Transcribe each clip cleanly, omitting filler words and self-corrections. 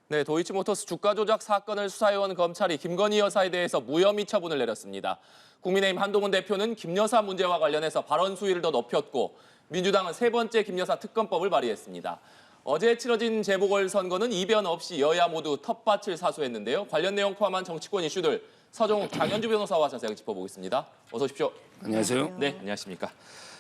네, 도이치모터스 주가 조작 사건을 수사해온 검찰이 김건희 여사에 대해서 무혐의 처분을 내렸습니다. 국민의힘 한동훈 대표는 김 여사 문제와 관련해서 발언 수위를 더 높였고 민주당은 세 번째 김 여사 특검법을 발의했습니다. 어제 치러진 재보궐선거는 이변 없이 여야 모두 텃밭을 사수했는데요. 관련 내용 포함한 정치권 이슈들 서정욱, 장현주 변호사와 자세하게 짚어보겠습니다. 어서 오십시오. 안녕하세요. 네, 안녕하십니까.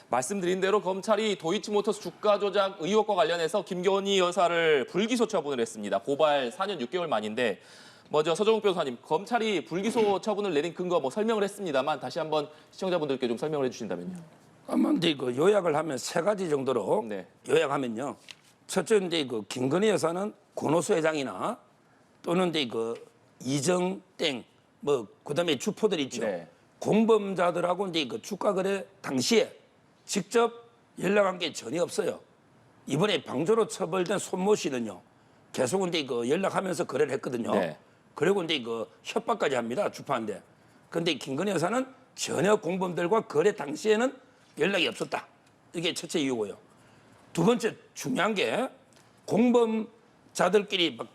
말씀드린 대로 검찰이 도이치모터스 주가 조작 의혹과 관련해서 김건희 여사를 불기소 처분을 했습니다. 고발 4년 6개월 만인데 먼저 서정욱 변호사님, 검찰이 불기소 처분을 내린 근거 설명을 했습니다만 다시 한번 시청자분들께 좀 설명을 해주신다면요. 아마 이제 그 요약을 하면 세 가지 정도로 네. 요약하면요. 첫째 이제 그 김건희 여사는 권오수 회장이나 또는 이제 그 이정땡 그다음에 주포들 있죠. 네. 공범자들하고 이제 그 주가 거래 당시에 직접 연락한 게 전혀 없어요. 이번에 방조로 처벌된 손모 씨는요. 계속 이제 그 연락하면서 거래를 했거든요. 네. 그리고 이제 그 협박까지 합니다. 주파한테. 근데 김건희 여사는 전혀 공범들과 거래 당시에는 연락이 없었다. 이게 첫째 이유고요. 두 번째 중요한 게 공범자들끼리 막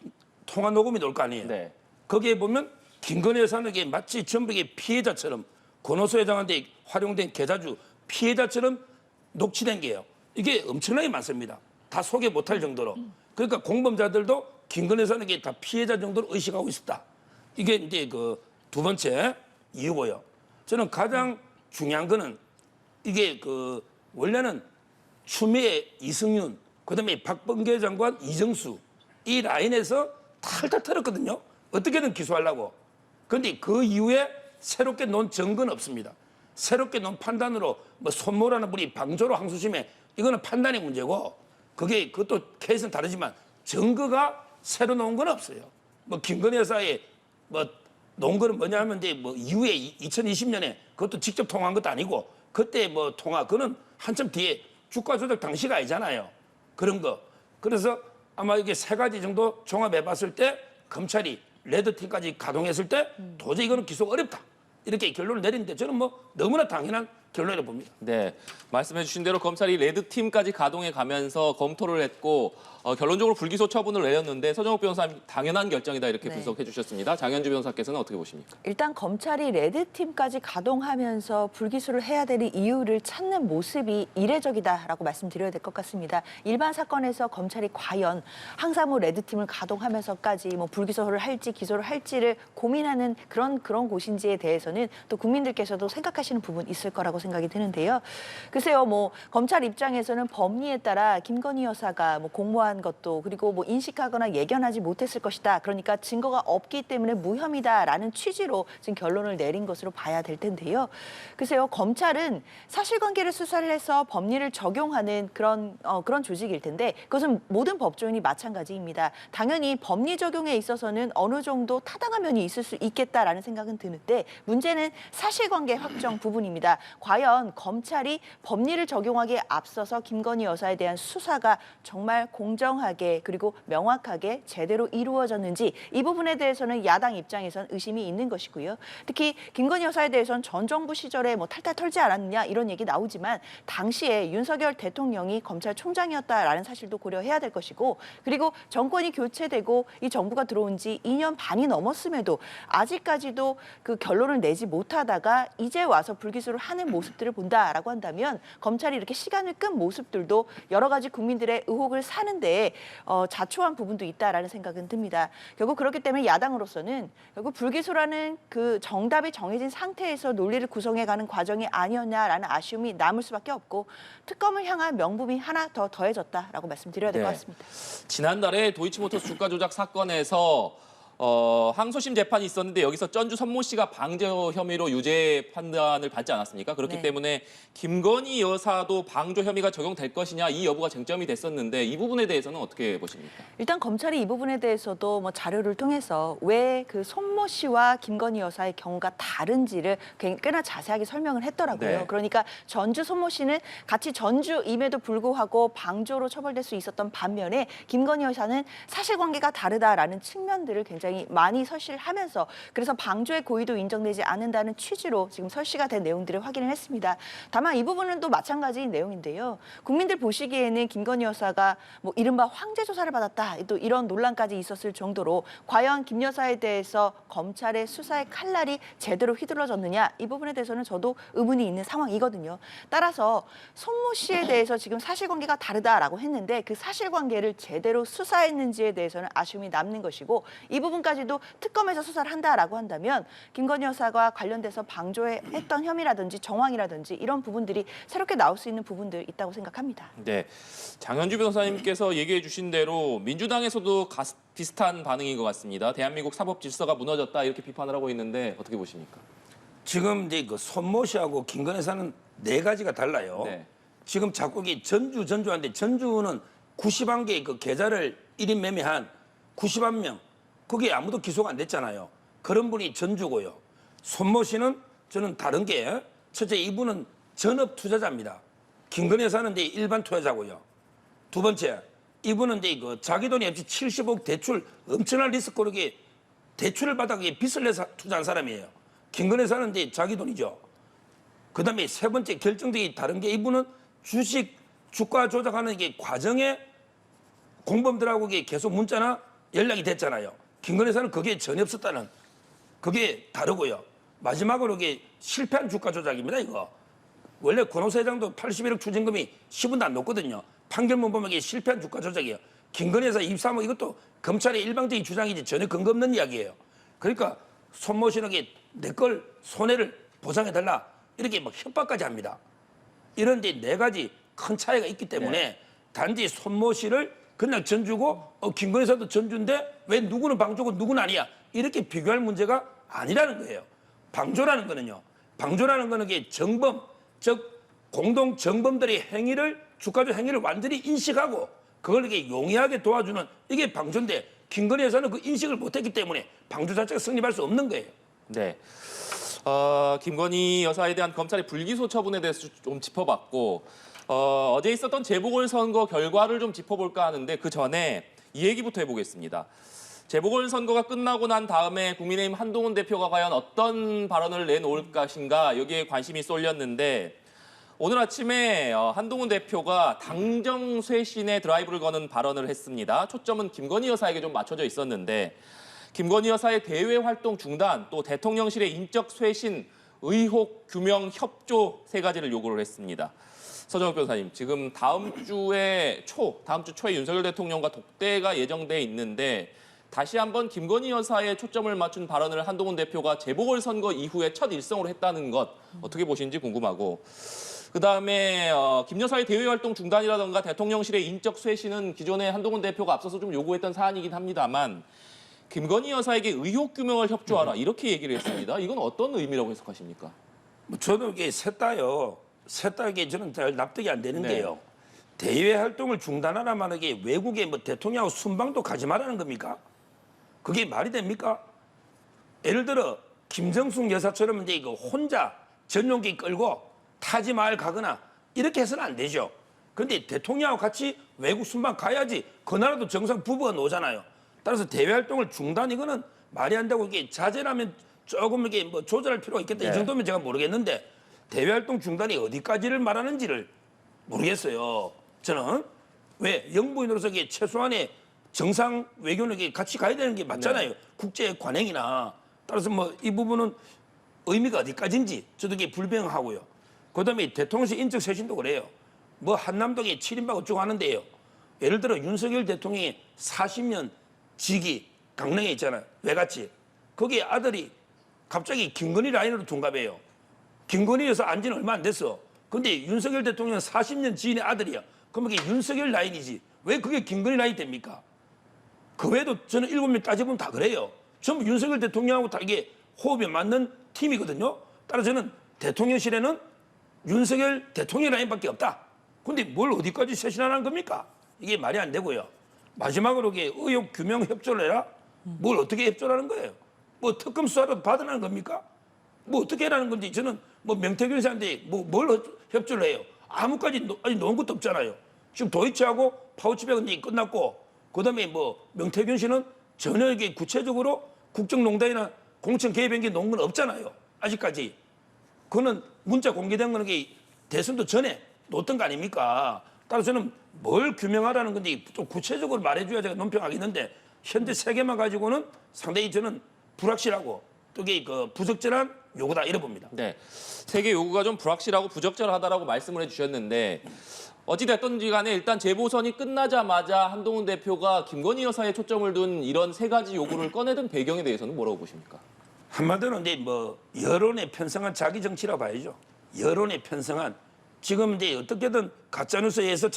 통화 녹음이 나올 거 아니에요. 네. 거기에 보면 김건희 여사는 이게 마치 전부 이게 피해자처럼 권오수 회장한테 활용된 계좌주 피해자처럼 녹취된 게요. 이게 엄청나게 많습니다. 다 소개 못할 정도로. 그러니까 공범자들도 김건희 여사는 이게 다 피해자 정도로 의식하고 있었다. 이게 이제 그 두 번째 이유고요. 저는 가장 중요한 거는 이게 그 원래는 추미애, 이승윤, 그다음에 박범계 장관, 이정수 이 라인에서 탈탈 털었거든요. 어떻게든 기소하려고. 그런데 그 이후에 새롭게 놓은 증거는 없습니다. 새롭게 놓은 판단으로 손모라는 분이 방조로 항소심에 이거는 판단의 문제고 그것도 케이스는 다르지만 증거가 새로 놓은 건 없어요. 김건희 여사의 놓은 거는 뭐냐 하면 이제 이후에 2020년에 그것도 직접 통화한 것도 아니고 그때 통화 그거는 한참 뒤에 주가 조작 당시가 아니잖아요. 그런 거. 그래서 아마 이게 세 가지 정도 종합해 봤을 때 검찰이 레드팀까지 가동했을 때 도저히 이거는 기소가 어렵다. 이렇게 결론을 내리는데 저는 너무나 당연한 결론이라고 봅니다. 네, 말씀해 주신 대로 검찰이 레드팀까지 가동해 가면서 검토를 했고 결론적으로 불기소 처분을 내렸는데 서정욱 변호사님 당연한 결정이다 이렇게 분석해 주셨습니다. 장현주 변호사께서는 어떻게 보십니까? 일단 검찰이 레드팀까지 가동하면서 불기소를 해야 될 이유를 찾는 모습이 이례적이다라고 말씀드려야 될 것 같습니다. 일반 사건에서 검찰이 과연 항상 레드팀을 가동하면서까지 불기소를 할지 기소를 할지를 고민하는 그런 곳인지에 대해서는 또 국민들께서도 생각하시는 부분 있을 거라고 생각이 드는데요. 글쎄요, 검찰 입장에서는 법리에 따라 김건희 여사가 공모한 것도 그리고 인식하거나 예견하지 못했을 것이다. 그러니까 증거가 없기 때문에 무혐의다라는 취지로 지금 결론을 내린 것으로 봐야 될 텐데요. 글쎄요, 검찰은 사실관계를 수사를 해서 법리를 적용하는 그런 조직일 텐데 그것은 모든 법조인이 마찬가지입니다. 당연히 법리 적용에 있어서는 어느 정도 타당한 면이 있을 수 있겠다라는 생각은 드는데 문제는 사실관계 확정 부분입니다. 과연 검찰이 법리를 적용하기에 앞서서 김건희 여사에 대한 수사가 정말 공정하게 그리고 명확하게 제대로 이루어졌는지 이 부분에 대해서는 야당 입장에선 의심이 있는 것이고요. 특히 김건희 여사에 대해서는 전 정부 시절에 탈탈 털지 않았느냐 이런 얘기 나오지만 당시에 윤석열 대통령이 검찰총장이었다라는 사실도 고려해야 될 것이고 그리고 정권이 교체되고 이 정부가 들어온 지 2년 반이 넘었음에도 아직까지도 그 결론을 내지 못하다가 이제 와서 불기소를 하는 모습들을 본다라고 한다면 검찰이 이렇게 시간을 끈 모습들도 여러 가지 국민들의 의혹을 사는데 자초한 부분도 있다라는 생각은 듭니다. 결국 그렇기 때문에 야당으로서는 결국 불기소라는 그 정답이 정해진 상태에서 논리를 구성해가는 과정이 아니었냐라는 아쉬움이 남을 수밖에 없고 특검을 향한 명분이 하나 더 더해졌다라고 말씀드려야 될 것 같습니다. 지난달에 도이치모터스 주가 조작 사건에서 항소심 재판이 있었는데 여기서 전주 손모 씨가 방조 혐의로 유죄 판단을 받지 않았습니까? 그렇기 네. 때문에 김건희 여사도 방조 혐의가 적용될 것이냐 이 여부가 쟁점이 됐었는데 이 부분에 대해서는 어떻게 보십니까? 일단 검찰이 이 부분에 대해서도 자료를 통해서 왜 그 손모 손모 씨와 김건희 여사의 경우가 다른지를 꽤나 자세하게 설명을 했더라고요. 네. 그러니까 전주 손모 씨는 같이 전주임에도 불구하고 방조로 처벌될 수 있었던 반면에 김건희 여사는 사실관계가 다르다라는 측면들을 굉장히 많이 설시하면서 그래서 방조의 고의도 인정되지 않는다는 취지로 지금 설시가 된 내용들을 확인을 했습니다. 다만 이 부분은 또 마찬가지인 내용인데요. 국민들 보시기에는 김건희 여사가 뭐 이른바 황제 조사를 받았다 또 이런 논란까지 있었을 정도로 과연 김 여사에 대해서 검찰의 수사의 칼날이 제대로 휘둘러졌느냐 이 부분에 대해서는 저도 의문이 있는 상황이거든요. 따라서 손모 씨에 대해서 지금 사실관계가 다르다라고 했는데 그 사실관계를 제대로 수사했는지에 대해서는 아쉬움이 남는 것이고 이 부분까지도 특검에서 수사를 한다라고 한다면 김건희 여사가 관련돼서 방조했던 혐의라든지 정황이라든지 이런 부분들이 새롭게 나올 수 있는 부분들 있다고 생각합니다. 네, 장현주 변호사님께서 얘기해 주신 대로 민주당에서도 비슷한 반응인 것 같습니다. 대한민국 사법 질서가 무너졌다 이렇게 비판을 하고 있는데 어떻게 보십니까? 지금 이제 그 손모 씨하고 김건희 여사는 네 가지가 달라요. 네. 지금 자꾸 이 전주하는데 전주는 91개의 그 계좌를 1인 매매한 91명 거기에 아무도 기소가 안 됐잖아요. 그런 분이 전주고요. 손모 씨는 저는 다른 게 첫째 이분은 전업 투자자입니다. 김건희 여사는 이제 일반 투자자고요. 두 번째 이분은 이제 그 자기 돈이 없이 70억 대출 엄청난 리스크로 이게 대출을 받아 빚을 내서 투자한 사람이에요. 김건희 여사는 이제 자기 돈이죠. 그다음에 세 번째 결정적인 다른 게 이분은 주가 조작하는 게 과정에 공범들하고 이게 계속 문자나 연락이 됐잖아요. 김건희 여사는 그게 전혀 없었다는 그게 다르고요. 마지막으로 이게 실패한 주가 조작입니다. 이거 원래 권오수 회장도 81억 추징금이 10원도 안 넣었거든요. 판결문 보면 이게 실패한 주가 조작이에요. 김건희 여사 23억 이것도 검찰의 일방적인 주장이지 전혀 근거 없는 이야기예요. 그러니까 손모 씨는 내 걸 손해를 보상해달라 이렇게 막 협박까지 합니다. 이런 이제 네 가지 큰 차이가 있기 때문에 단지 손모 씨를 그냥 전주고 김건희 여사도 전주인데 왜 누구는 방조고 누구는 아니야 이렇게 비교할 문제가 아니라는 거예요. 방조라는 거는 이게 정범 즉 공동 정범들의 행위를 주가적 행위를 완전히 인식하고 그걸 이렇게 용이하게 도와주는 이게 방조인데 김건희 여사는 그 인식을 못했기 때문에 방조 자체가 성립할 수 없는 거예요. 네. 김건희 여사에 대한 검찰의 불기소 처분에 대해서 좀 짚어봤고 어제 있었던 재보궐선거 결과를 좀 짚어볼까 하는데 그 전에 이 얘기부터 해보겠습니다. 재보궐선거가 끝나고 난 다음에 국민의힘 한동훈 대표가 과연 어떤 발언을 내놓을 것인가 여기에 관심이 쏠렸는데 오늘 아침에 한동훈 대표가 당정 쇄신에 드라이브를 거는 발언을 했습니다. 초점은 김건희 여사에게 좀 맞춰져 있었는데 김건희 여사의 대외 활동 중단, 또 대통령실의 인적 쇄신, 의혹 규명 협조 세 가지를 요구를 했습니다. 서정욱 변호사님, 지금 다음 주 초에 윤석열 대통령과 독대가 예정돼 있는데 다시 한번 김건희 여사에 초점을 맞춘 발언을 한동훈 대표가 재보궐선거 이후에 첫 일성으로 했다는 것 어떻게 보시는지 궁금하고 그다음에 김 여사의 대외 활동 중단이라든가 대통령실의 인적 쇄신은 기존에 한동훈 대표가 앞서서 좀 요구했던 사안이긴 합니다만 김건희 여사에게 의혹 규명을 협조하라 이렇게 얘기를 했습니다. 이건 어떤 의미라고 해석하십니까? 저도 이게 셋 다요. 셋 다 이게 저는 잘 납득이 안 되는 네. 게요. 대외 활동을 중단하라면 이게 외국에 뭐 대통령하고 순방도 가지 말라는 겁니까? 그게 말이 됩니까? 예를 들어 김정숙 여사처럼 이제 이거 혼자 전용기 끌고 타지마을 가거나 이렇게 해서는 안 되죠. 그런데 대통령하고 같이 외국 순방 가야지 그 나라도 정상 부부가 노잖아요. 따라서 대외 활동을 중단 이거는 말이 안 되고 이게 자제라면 조금 이게 뭐 조절할 필요가 있겠다. 네. 이 정도면 제가 모르겠는데 대외 활동 중단이 어디까지를 말하는지를 모르겠어요. 저는 왜 영부인으로서 이게 최소한의 정상 외교는 이게 같이 가야 되는 게 맞잖아요. 네. 국제 관행이나 따라서 뭐 이 부분은 의미가 어디까지인지 저도 이게 불명하고요. 그다음에 대통령실 인적 쇄신도 그래요. 뭐 한남동에 7인방 어쩌고 하는데요. 예를 들어 윤석열 대통령이 40년 직위 강릉에 있잖아요. 외갓집. 거기에 아들이 갑자기 김건희 라인으로 둔갑해요. 김건희 여사 안 지는 얼마 안 됐어. 근데 윤석열 대통령은 40년 지인의 아들이야. 그럼 이게 윤석열 라인이지. 왜 그게 김건희 라인이 됩니까? 그 외에도 저는 7명 따져보면 다 그래요. 전부 윤석열 대통령하고 다 이게 호흡이 맞는 팀이거든요. 따라서 저는 대통령실에는 윤석열 대통령 라인밖에 없다. 근데 뭘 어디까지 쇄신하라는 겁니까? 이게 말이 안 되고요. 마지막으로 이게 의혹 규명 협조를 해라? 뭘 어떻게 협조라는 거예요? 뭐 특검 수사라도 받으라는 겁니까? 뭐 어떻게 하라는 건지 저는 뭐 명태균 씨한테 뭐 뭘 협조를 해요? 아무까지 아직 놓은 것도 없잖아요. 지금 도이치하고 파우치백은 이제 끝났고 그다음에 뭐 명태균 씨는 전혀 이게 구체적으로 국정농단이나 공천 개입한 게 놓은 건 없잖아요. 아직까지. 그거는 문자 공개된 거는 게 대선도 전에 놓았던 거 아닙니까? 따라서 저는 뭘 규명하라는 건지 좀 구체적으로 말해줘야 제가 논평하겠는데 현재 세 개만 가지고는 상당히 저는 불확실하고 또 이게 그 부적절한 요구다 이래 봅니다. 네, 세계 요구가 좀 불확실하고 부적절하다라고 말씀을 해주셨는데 어찌됐든지 간에 일단 재보선이 끝나자마자 한동훈 대표가 김건희 여사에 초점을 둔 이런 세 가지 요구를 꺼내든 배경에 대해서는 뭐라고 보십니까? 한마디로 이제 뭐 여론에 편성한 자기 정치라 봐야죠. 여론에 편성한 지금 이제 어떻게든 가짜뉴스에 의해서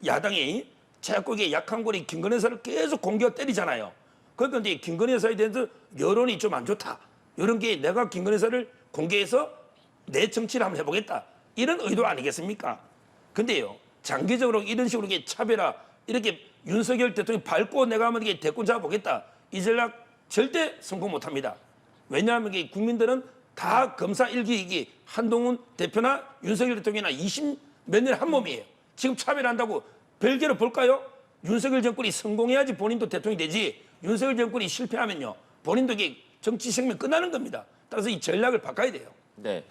야당이 자꾸 이게 약한 고리 김건희 여사를 계속 공격 때리잖아요. 그러니까 이제 김건희 여사에 대해서 여론이 좀 안 좋다. 이런 게 내가 김건희 여사를 공개해서 내 정치를 한번 해보겠다. 이런 의도 아니겠습니까? 근데요, 장기적으로 이런 식으로 이게 차별화, 이렇게 윤석열 대통령이 밟고 내가 한번 이게 대권 잡아보겠다. 이 전략 절대 성공 못 합니다. 왜냐하면 이게 국민들은 다 검사 일기이기 한동훈 대표나 윤석열 대통령이나 20몇 년의 한 몸이에요. 지금 차별한다고 별개로 볼까요? 윤석열 정권이 성공해야지 본인도 대통령이 되지 윤석열 정권이 실패하면요. 본인도 이게 정치 생명 끝나는 겁니다. 따라서 이 전략을 바꿔야 돼요. 네.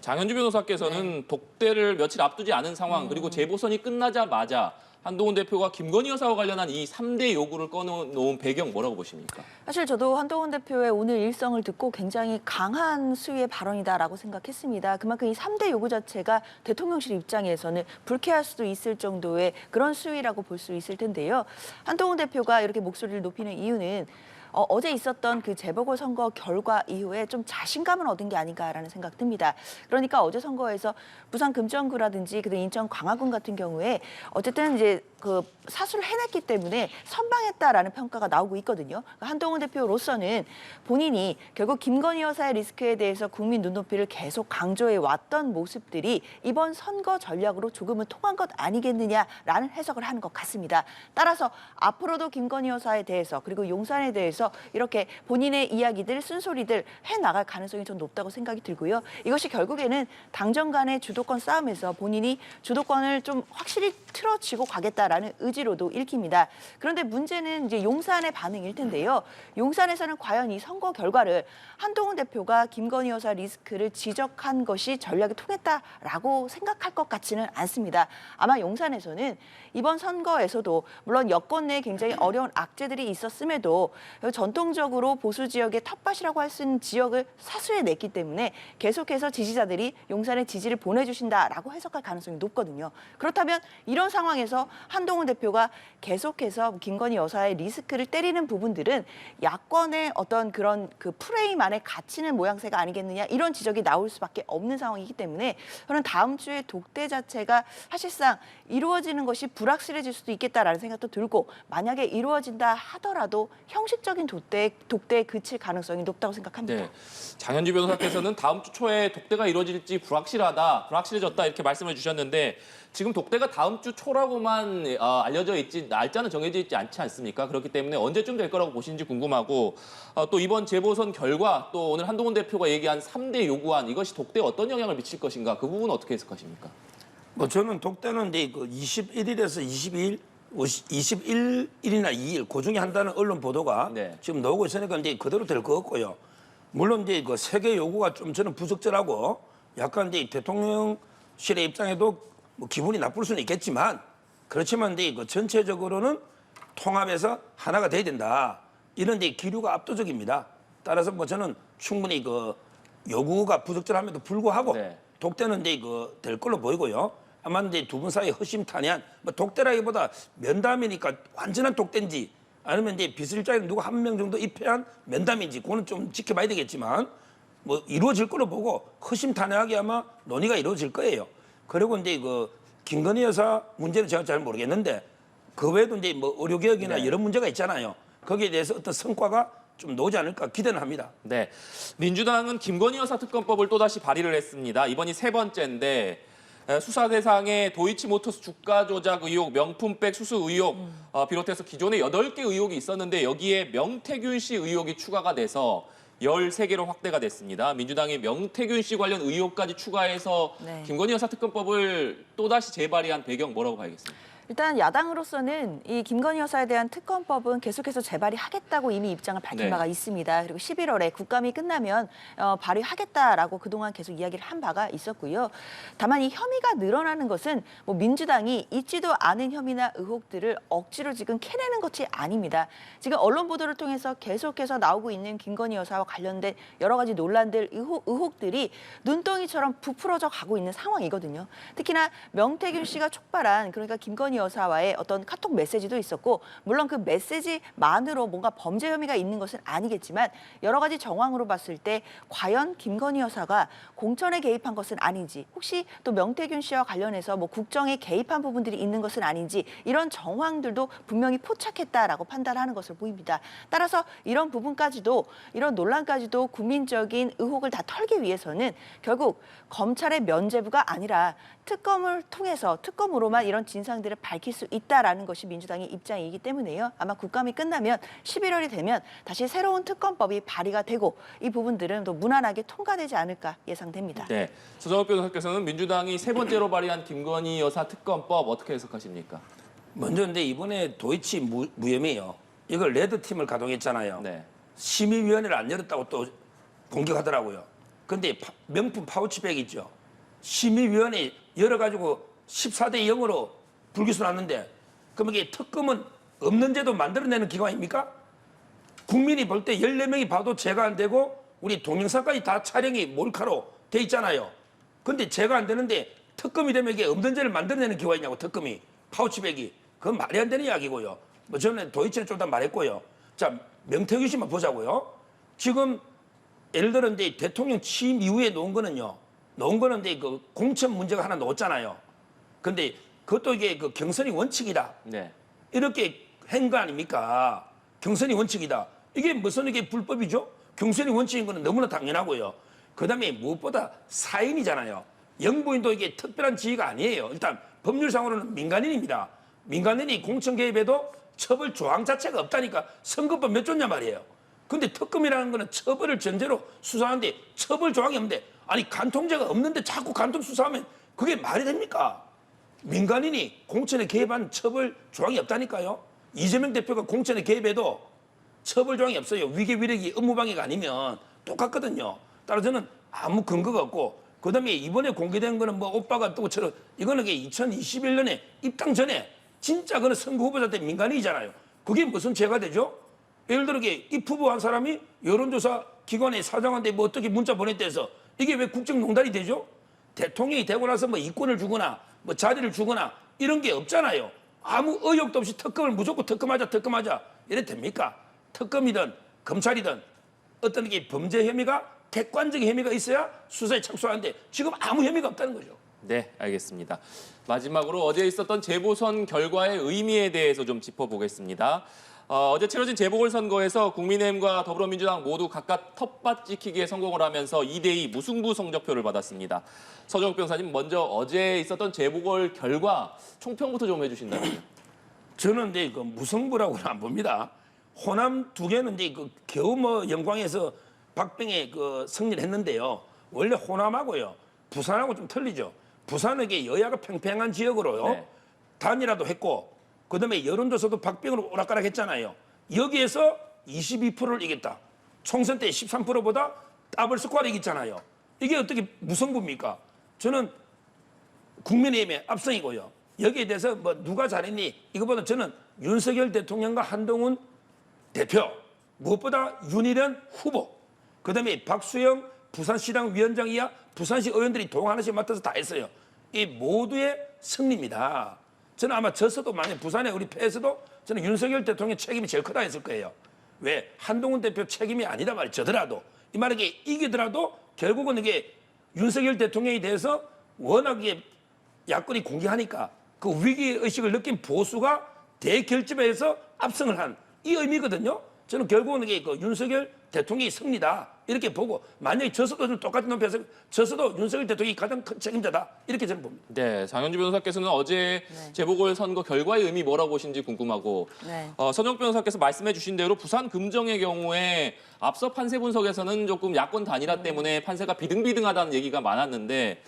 장현주 변호사께서는 독대를 며칠 앞두지 않은 상황 그리고 재보선이 끝나자마자 한동훈 대표가 김건희 여사와 관련한 이 3대 요구를 꺼내놓은 배경 뭐라고 보십니까? 사실 저도 한동훈 대표의 오늘 일성을 듣고 굉장히 강한 수위의 발언이다라고 생각했습니다. 그만큼 이 3대 요구 자체가 대통령실 입장에서는 불쾌할 수도 있을 정도의 그런 수위라고 볼 수 있을 텐데요. 한동훈 대표가 이렇게 목소리를 높이는 이유는 어제 있었던 그 재보궐선거 결과 이후에 좀 자신감을 얻은 게 아닌가라는 생각 듭니다. 그러니까 어제 선거에서 부산 금천구라든지 그다음 인천 광화군 같은 경우에 어쨌든 이제 그 사수를 해냈기 때문에 선방했다라는 평가가 나오고 있거든요. 그러니까 한동훈 대표로서는 본인이 결국 김건희 여사의 리스크에 대해서 국민 눈높이를 계속 강조해 왔던 모습들이 이번 선거 전략으로 조금은 통한 것 아니겠느냐라는 해석을 하는 것 같습니다. 따라서 앞으로도 김건희 여사에 대해서 그리고 용산에 대해서 이렇게 본인의 이야기들, 쓴소리들 해나갈 가능성이 좀 높다고 생각이 들고요. 이것이 결국에는 당정 간의 주도권 싸움에서 본인이 주도권을 좀 확실히 틀어쥐고 가겠다라는 의지로도 읽힙니다. 그런데 문제는 이제 용산의 반응일 텐데요. 용산에서는 과연 이 선거 결과를 한동훈 대표가 김건희 여사 리스크를 지적한 것이 전략에 통했다라고 생각할 것 같지는 않습니다. 아마 용산에서는 이번 선거에서도 물론 여권 내에 굉장히 어려운 악재들이 있었음에도 전통적으로 보수 지역의 텃밭이라고 할 수 있는 지역을 사수해냈기 때문에 계속해서 지지자들이 용산에 지지를 보내주신다라고 해석할 가능성이 높거든요. 그렇다면 이런 상황에서 한동훈 대표가 계속해서 김건희 여사의 리스크를 때리는 부분들은 야권의 어떤 그런 그 프레임 안에 갇히는 모양새가 아니겠느냐 이런 지적이 나올 수밖에 없는 상황이기 때문에 저는 다음 주에 독대 자체가 사실상 이루어지는 것이 불확실해질 수도 있겠다라는 생각도 들고 만약에 이루어진다 하더라도 형식적인 독대에 그칠 가능성이 높다고 생각합니다. 네. 장현주 변호사께서는 다음 주 초에 독대가 이루어질지 불확실해졌다 이렇게 말씀을 주셨는데 지금 독대가 다음 주 초라고만 알려져 있지 날짜는 정해져 있지 않지 않습니까? 그렇기 때문에 언제쯤 될 거라고 보시는지 궁금하고 또 이번 재보선 결과 또 오늘 한동훈 대표가 얘기한 3대 요구안 이것이 독대에 어떤 영향을 미칠 것인가 그 부분은 어떻게 해석하십니까? 뭐 저는 독대는 이제 그 21일에서 22일 21일이나 2일 그 중에 한다는 언론 보도가 네. 지금 나오고 있으니까 이제 그대로 될 것 같고요. 물론 이제 그 세계 요구가 좀 저는 부적절하고 약간 이제 대통령실의 입장에도 뭐 기분이 나쁠 수는 있겠지만 그렇지만 이제 그 전체적으로는 통합해서 하나가 돼야 된다. 이런 이제 기류가 압도적입니다. 따라서 뭐 저는 충분히 그 요구가 부적절함에도 불구하고 네. 독대는 이제 그 될 걸로 보이고요. 아마 이제 두 분 사이 허심탄회한 뭐 독대라기보다 면담이니까 완전한 독대인지 아니면 이제 비서실장에 누구 한 명 정도 입회한 면담인지 그거는 좀 지켜봐야 되겠지만 뭐 이루어질 걸로 보고 허심탄회하게 아마 논의가 이루어질 거예요. 그리고 이제 그 김건희 여사 문제는 제가 잘 모르겠는데 그 외에도 이제 뭐 의료개혁이나 네. 여러 문제가 있잖아요. 거기에 대해서 어떤 성과가 좀 나오지 않을까 기대는 합니다. 네, 민주당은 김건희 여사 특검법을 또다시 발의를 했습니다. 이번이 세 번째인데 수사 대상에 도이치모터스 주가 조작 의혹, 명품백 수수 의혹 비롯해서 기존에 8개 의혹이 있었는데 여기에 명태균 씨 의혹이 추가가 돼서 13개로 확대가 됐습니다. 민주당이 명태균 씨 관련 의혹까지 추가해서 네. 김건희 여사 특검법을 또다시 재발의한 배경 뭐라고 봐야겠습니까? 일단 야당으로서는 이 김건희 여사에 대한 특검법은 계속해서 재발의하겠다고 이미 입장을 밝힌 네. 바가 있습니다. 그리고 11월에 국감이 끝나면 발의하겠다라고 그동안 계속 이야기를 한 바가 있었고요. 다만 이 혐의가 늘어나는 것은 뭐 민주당이 있지도 않은 혐의나 의혹들을 억지로 지금 캐내는 것이 아닙니다. 지금 언론 보도를 통해서 계속해서 나오고 있는 김건희 여사와 관련된 여러 가지 논란들, 의혹들이 눈덩이처럼 부풀어져 가고 있는 상황이거든요. 특히나 명태균 씨가 촉발한 그러니까 김건희 여사와의 어떤 카톡 메시지도 있었고 물론 그 메시지만으로 뭔가 범죄 혐의가 있는 것은 아니겠지만 여러 가지 정황으로 봤을 때 과연 김건희 여사가 공천에 개입한 것은 아닌지 혹시 또 명태균 씨와 관련해서 뭐 국정에 개입한 부분들이 있는 것은 아닌지 이런 정황들도 분명히 포착했다라고 판단하는 것으로 보입니다. 따라서 이런 부분까지도 이런 논란까지도 국민적인 의혹을 다 털기 위해서는 결국 검찰의 면죄부가 아니라 특검을 통해서 특검으로만 이런 진상들을 밝힐 수 있다라는 것이 민주당의 입장이기 때문에요. 아마 국감이 끝나면 11월이 되면 다시 새로운 특검법이 발의가 되고 이 부분들은 또 무난하게 통과되지 않을까 예상됩니다. 네, 서정욱 변호사께서는 민주당이 세 번째로 발의한 김건희 여사 특검법 어떻게 해석하십니까? 먼저 근데 이번에 도이치 무혐의요. 이걸 레드팀을 가동했잖아요. 네. 심의위원회를 안 열었다고 또 공격하더라고요. 근데 명품 파우치백 있죠. 심의위원회 열어가지고 14대 0으로 불기소 났는데 그럼 이게 특검은 없는 제도 만들어내는 기관입니까? 국민이 볼 때 14명이 봐도 제가 안 되고 우리 동영상까지 다 촬영이 몰카로 돼 있잖아요. 근데 제가 안 되는데 특검이 되면 이게 없는 죄를 만들어내는 기관이냐고 특검이 파우치백이 그건 말이 안 되는 이야기고요. 뭐 저는 도이치는 좀 더 말했고요. 자 명태균 씨만 보자고요. 지금 예를 들어 이제 대통령 취임 이후에 놓은 거는 이제 그 공천 문제가 하나 놓았잖아요. 근데 그것도 이게 그 경선이 원칙이다. 네. 이렇게 한 거 아닙니까? 경선이 원칙이다. 이게 무슨 이게 불법이죠? 경선이 원칙인 거는 너무나 당연하고요. 그다음에 무엇보다 사인이잖아요. 영부인도 이게 특별한 지위가 아니에요. 일단 법률상으로는 민간인입니다. 민간인이 공천 개입에도 처벌 조항 자체가 없다니까 선거법 몇 조냐 말이에요. 근데 특검이라는 거는 처벌을 전제로 수사하는데 처벌 조항이 없는데 아니 간통죄가 없는데 자꾸 간통 수사하면 그게 말이 됩니까? 민간인이 공천에 개입한 처벌 조항이 없다니까요. 이재명 대표가 공천에 개입해도 처벌 조항이 없어요. 위계 위력이 업무방해가 아니면 똑같거든요. 따라서 저는 아무 근거가 없고 그다음에 이번에 공개된 거는 뭐 오빠가 또처럼 이거는 2021년에 입당 전에 진짜 그는 선거 후보자 때 민간인이잖아요. 그게 무슨 죄가 되죠? 예를 들어 입후보 한 사람이 여론조사 기관의 사장한테 뭐 어떻게 문자 보냈다 해서 이게 왜 국정농단이 되죠? 대통령이 되고 나서 뭐 이권을 주거나 뭐 자리를 주거나 이런 게 없잖아요. 아무 의혹도 없이 특검을 무조건 특검하자 이래 됩니까? 특검이든 검찰이든 어떤 게 범죄 혐의가 객관적인 혐의가 있어야 수사에 착수하는데 지금 아무 혐의가 없다는 거죠. 네, 알겠습니다. 마지막으로 어제 있었던 재보선 결과의 의미에 대해서 좀 짚어보겠습니다. 어제 치러진 재보궐선거에서 국민의힘과 더불어민주당 모두 각각 텃밭 지키기에 성공을 하면서 2대2 무승부 성적표를 받았습니다. 서정욱 변호사님, 먼저 어제 있었던 재보궐 결과 총평부터 좀 해주신다면요. 저는 이제 그 무승부라고는 안 봅니다. 호남 두 개는 이제 그 겨우 뭐 영광에서 박빙의 그 승리를 했는데요. 원래 호남하고요, 부산하고 좀 틀리죠. 부산은 이게 여야가 팽팽한 지역으로요. 네. 단일화도 했고, 그다음에 여론조사도 박빙으로 오락가락했잖아요. 여기에서 22%를 이겼다. 총선 때 13%보다 더블 스코어를 이겼잖아요. 이게 어떻게 무승부입니까? 저는 국민의힘의 압승이고요. 여기에 대해서 뭐 누가 잘했니? 이거보다 저는 윤석열 대통령과 한동훈 대표, 무엇보다 윤희련 후보, 그다음에 박수영 부산시당 위원장 이하 부산시 의원들이 동 하나씩 맡아서 다 했어요. 이 모두의 승리입니다. 저는 아마 졌어도 만약 부산에 우리 패했어도 저는 윤석열 대통령 책임이 제일 크다 했을 거예요. 왜? 한동훈 대표 책임이 아니다 말이죠. 저더라도. 이 말은 이게 이기더라도 결국은 이게 윤석열 대통령에 대해서 워낙에 야권이 공개하니까 그 위기의식을 느낀 보수가 대결집에서 압승을 한 이 의미거든요. 저는 결국은 이게 그 윤석열 대통령이 승리다. 이렇게 보고 만약에 졌어도 좀 똑같은 놈에서 졌어도 윤석열 대통령이 가장 큰 책임자다 이렇게 저는 봅니다. 네, 장현주 변호사께서는 어제 네. 재보궐선거 결과의 의미 뭐라고 보신지 궁금하고 네. 선영 변호사께서 말씀해 주신 대로 부산 금정의 경우에 앞서 판세 분석에서는 조금 야권 단일화 때문에 판세가 비등비등하다는 얘기가 많았는데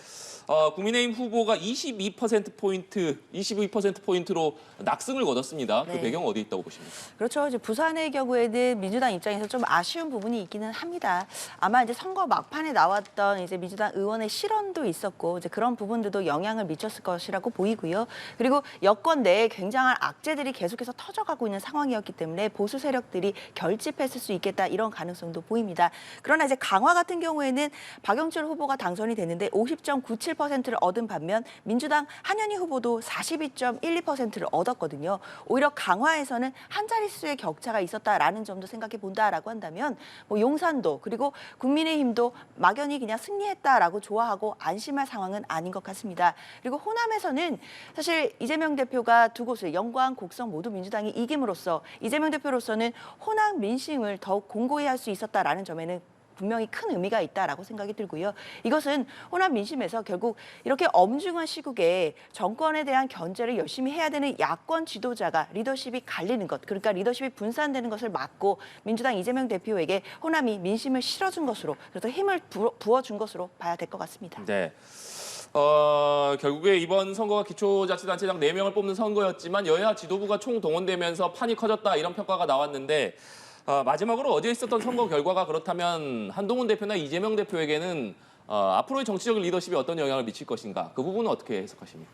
국민의힘 후보가 22%포인트로 낙승을 거뒀습니다. 네. 그 배경 어디 있다고 보십니까? 그렇죠. 이제 부산의 경우에는 민주당 입장에서 좀 아쉬운 부분이 있기는 합니다. 아마 이제 선거 막판에 나왔던 이제 민주당 의원의 실언도 있었고 이제 그런 부분들도 영향을 미쳤을 것이라고 보이고요. 그리고 여권 내에 굉장한 악재들이 계속해서 터져가고 있는 상황이었기 때문에 보수 세력들이 결집했을 수 있겠다 이런 가능성도 보입니다. 그러나 이제 강화 같은 경우에는 박영철 후보가 당선이 됐는데 50.97%를 얻은 반면 민주당 한현희 후보도 42.12%를 얻었거든요. 오히려 강화에서는 한 자릿수의 격차가 있었다라는 점도 생각해 본다라고 한다면 뭐 용산도 그리고 국민의힘도 막연히 그냥 승리했다라고 좋아하고 안심할 상황은 아닌 것 같습니다. 그리고 호남에서는 사실 이재명 대표가 두 곳을 영광, 곡성 모두 민주당이 이김으로써 이재명 대표로서는 호남 민심을 더욱 공고히 할 수 있었다라는 점에는 분명히 큰 의미가 있다라고 생각이 들고요. 이것은 호남 민심에서 결국 이렇게 엄중한 시국에 정권에 대한 견제를 열심히 해야 되는 야권 지도자가 리더십이 갈리는 것, 그러니까 리더십이 분산되는 것을 막고 민주당 이재명 대표에게 호남이 민심을 실어준 것으로, 그래서 힘을 부어준 것으로 봐야 될 것 같습니다. 네. 결국에 이번 선거가 기초자치단체장 4명을 뽑는 선거였지만 여야 지도부가 총동원되면서 판이 커졌다 이런 평가가 나왔는데 마지막으로 어제 있었던 선거 결과가 그렇다면 한동훈 대표나 이재명 대표에게는 앞으로의 정치적 리더십이 어떤 영향을 미칠 것인가 그 부분은 어떻게 해석하십니까?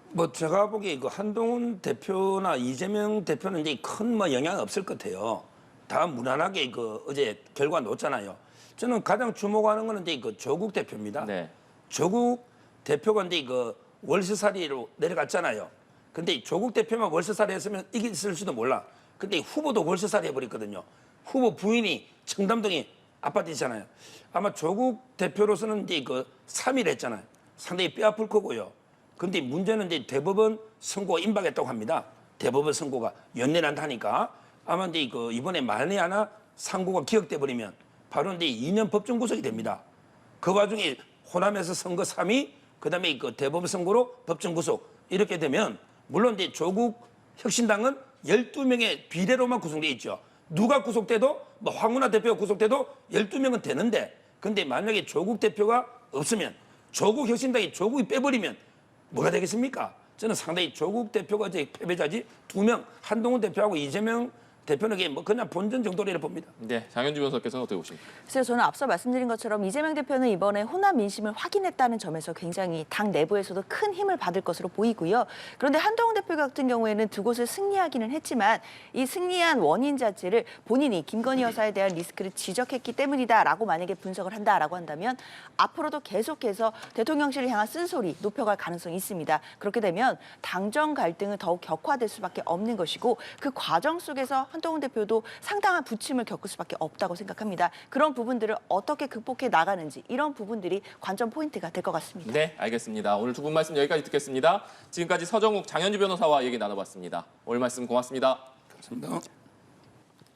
뭐 제가 보기에 그 한동훈 대표나 이재명 대표는 이제 큰 뭐 영향 없을 것 같아요. 다 무난하게 그 어제 결과 놓잖아요. 저는 가장 주목하는 거는 이제 그 조국 대표입니다. 네. 조국 대표가 이제 그 월세살이로 내려갔잖아요. 근데 조국 대표만 월세살이 했으면 이겼을지도 몰라. 근데 후보도 월세살이 해버렸거든요. 후보 부인이 청담동에 아파트잖아요. 아마 조국 대표로서는 이제 그 3일 했잖아요. 상당히 뼈아플 거고요. 근데 문제는 이제 대법원 선고가 임박했다고 합니다. 대법원 선고가 연내란다 하니까 아마 이제 그 이번에 만에 하나 상고가 기각돼 버리면 바로 이제 2년 법정 구속이 됩니다. 그 와중에 호남에서 선거 3위, 그다음에 그 대법원 선고로 법정 구속 이렇게 되면 물론 이제 조국 혁신당은 12명의 비례로만 구성되어 있죠. 누가 구속돼도 뭐 황운하 대표가 구속돼도 12명은 되는데 근데 만약에 조국 대표가 없으면 조국 혁신당이 조국이 빼버리면 뭐가 되겠습니까? 저는 상당히 조국 대표가 이제 패배자지 2명 한동훈 대표하고 이재명 대표는 뭐 그냥 본전 정도로 봅니다. 네, 장현주 변호사께서는 어떻게 보십니까? 그래서 저는 앞서 말씀드린 것처럼 이재명 대표는 이번에 호남 민심을 확인했다는 점에서 굉장히 당 내부에서도 큰 힘을 받을 것으로 보이고요. 그런데 한동훈 대표 같은 경우에는 두 곳을 승리하기는 했지만 이 승리한 원인 자체를 본인이 김건희 여사에 대한 리스크를 지적했기 때문이다라고 만약에 분석을 한다라고 한다면 앞으로도 계속해서 대통령실을 향한 쓴소리 높여갈 가능성이 있습니다. 그렇게 되면 당정 갈등은 더욱 격화될 수밖에 없는 것이고 그 과정 속에서 한동훈 대표도 상당한 부침을 겪을 수밖에 없다고 생각합니다. 그런 부분들을 어떻게 극복해 나가는지 이런 부분들이 관전 포인트가 될 것 같습니다. 네, 알겠습니다. 오늘 두 분 말씀 여기까지 듣겠습니다. 지금까지 서정욱, 장현주 변호사와 얘기 나눠봤습니다. 오늘 말씀 고맙습니다. 감사합니다.